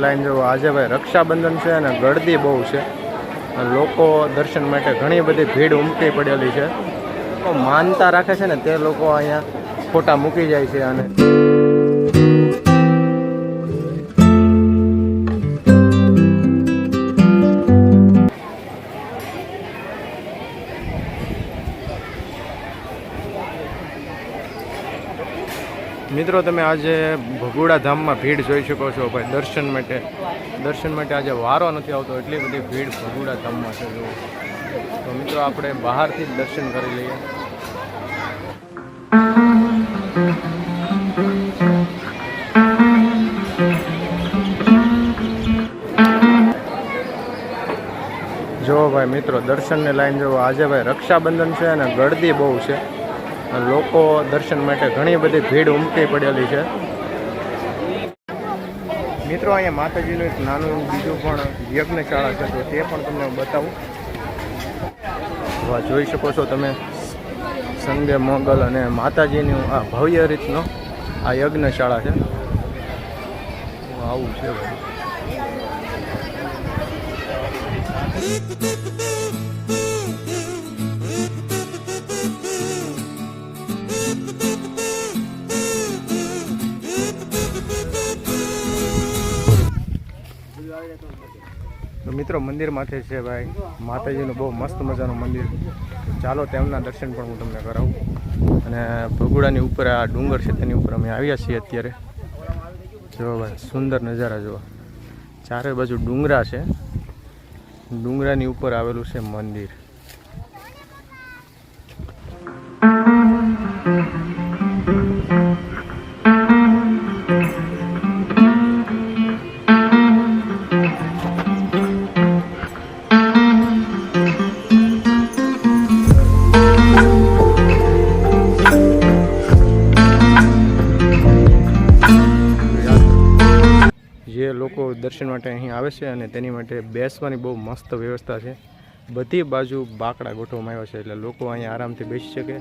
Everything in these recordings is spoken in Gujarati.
લાઈન જો આજે ભાઈ રક્ષાબંધન છે અને ગળદી બહુ છે. લોકો દર્શન માટે ઘણી બધી ભીડ ઉમટી પડેલી છે. માનતા રાખે છે ને તે લોકો અહીંયા ફોટા મૂકી જાય છે. અને મિત્રો તમે આજે ભગુડા ધામમાં ભીડ જોઈ શકો છો ભાઈ. દર્શન માટે આજે વારો નથી આવતો, એટલી બધી ભીડ ભગુડા ધામમાં છે. તો મિત્રો આપણે બહારથી જ દર્શન કરી લઈએ. જો ભાઈ મિત્રો દર્શનની લાઈન જો આજે ભાઈ રક્ષાબંધન છે અને ગળદી બહુ છે. લોકો દર્શન માટે ઘણી બધી ભીડ ઉમટી પડેલી છે. મિત્રો અહીંયા માતાજીનું એક નાનું બીજું પણ યજ્ઞશાળા છે, તો તે પણ તમને બતાવું. જોઈ શકો છો તમે સંગે મોગલ અને માતાજીનું આ ભવ્ય રીતનો આ યજ્ઞશાળા છે. આવું છે ભાઈ. તો મિત્રો મંદિર માથે છે ભાઈ માતાજીનું બહુ મસ્ત મજાનું મંદિર. ચાલો તેમના દર્શન પણ હું તમને કરાવું. અને ભગુડાની ઉપર આ ડુંગર છે તેની ઉપર અમે આવ્યા છીએ અત્યારે. જો ભાઈ સુંદર નજારા જુઓ. ચારે બાજુ ડુંગરા છે, ડુંગરાની ઉપર આવેલું છે મંદિર. જે લોકો દર્શન માટે અહીં આવે છે અને તેની માટે બેસવાની બહુ મસ્ત વ્યવસ્થા છે. બધી બાજુ બાકડા ગોઠવવામાં આવ્યા છે, એટલે લોકો અહીંયા આરામથી બેસી શકે.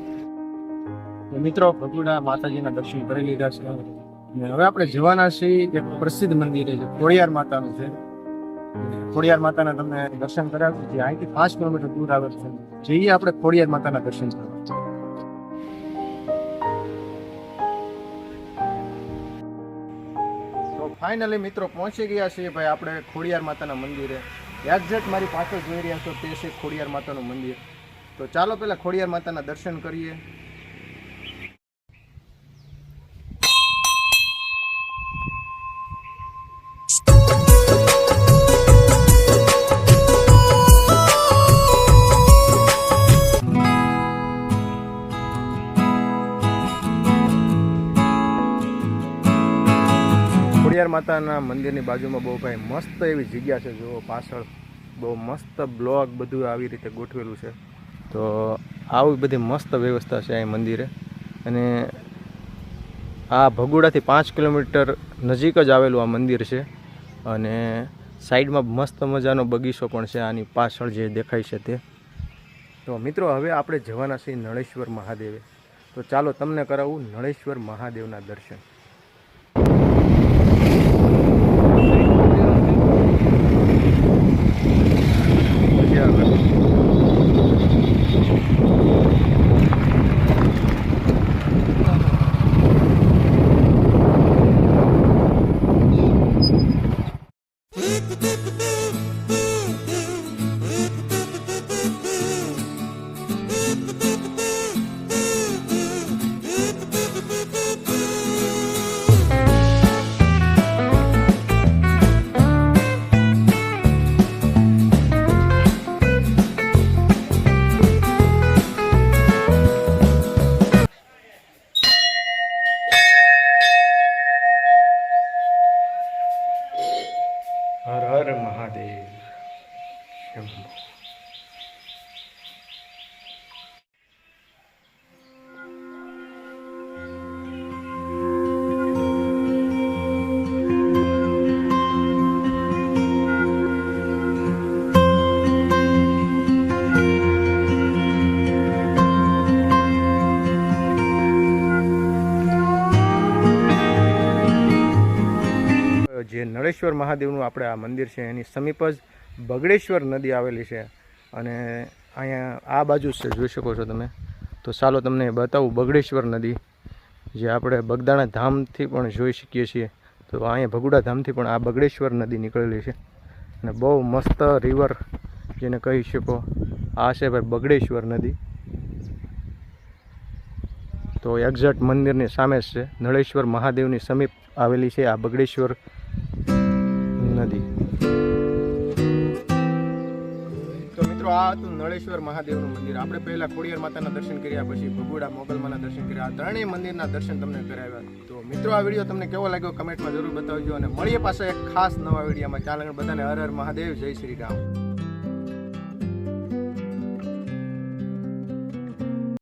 મિત્રો ભગુડા માતાજીના દર્શન કરી લીધા છે. હવે આપણે જવાના છીએ એક પ્રસિદ્ધ મંદિર છે, ખોડિયાર માતાનું છે. ખોડિયાર માતાના તમને દર્શન કરાવ્યું છે. અહીંથી 5 કિલોમીટર દૂર આવે છે. જઈએ આપણે ખોડિયાર માતાના દર્શન કરવા. ફાઇનલી મિત્રો પહોંચી ગયા છીએ ભાઈ આપણે ખોડિયાર માતાના મંદિરે. એક્ઝેક્ટ મારી પાછળ જોઈ રહ્યા છો તે છે ખોડિયાર માતાનું મંદિર. તો ચાલો પહેલાં ખોડિયાર માતાના દર્શન કરીએ. ખોડિયાર માતાના મંદિરની બાજુમાં બહુ ભાઈ મસ્ત એવી જગ્યા છે. જુઓ પાછળ બહુ મસ્ત બ્લોક બધું આવી રીતે ગોઠવેલું છે. તો આવી બધી મસ્ત વ્યવસ્થા છે અહીં મંદિરે. અને આ ભગુડાથી 5 કિલોમીટર નજીક જ આવેલું આ મંદિર છે. અને સાઈડમાં મસ્ત મજાનો બગીચો પણ છે આની પાછળ જે દેખાય છે તે. તો મિત્રો હવે આપણે જવાના છીએ નળેશ્વર મહાદેવે. તો ચાલો તમને કરાવું નળેશ્વર મહાદેવના દર્શન. હર હર મહાદેવ. જે નળેશ્વર નળેશ્વર મહાદેવનું આપણે આ મંદિર છે એની સમીપ જ બગડેશ્વર નદી આવેલી છે અને અહીંયા આ બાજુ છે, જોઈ શકો છો તમે. તો ચાલો તમને બતાવું બગડેશ્વર નદી, જે આપણે બગદાણા ધામથી પણ જોઈ શકીએ છીએ. તો અહીંયા ભગુડા ધામથી પણ આ બગડેશ્વર નદી નીકળેલી છે અને બહુ મસ્ત રિવર જેને કહી શકો. આ છે ભાઈ બગડેશ્વર નદી. તો એક્ઝેક્ટ મંદિરની સામે જ છે, નળેશ્વર મહાદેવની સમીપ આવેલી છે આ બગડેશ્વર નદી. તો મિત્રો આ હતું નળેશ્વર મહાદેવનું મંદિર. આપણે પહેલાં ખોડિયાર માતાના દર્શન કર્યા, પછી ભગુડા મોગલમાના દર્શન કર્યા. આ ત્રણેય મંદિરના દર્શન તમને કરાવ્યા. તો મિત્રો આ વિડીયો તમને કેવો લાગ્યો કમેન્ટમાં જરૂર બતાવજો અને મળીએ પાછા એક ખાસ નવા વિડીયોમાં. ચાલો બધાને હર હર મહાદેવ, જય શ્રી રામ.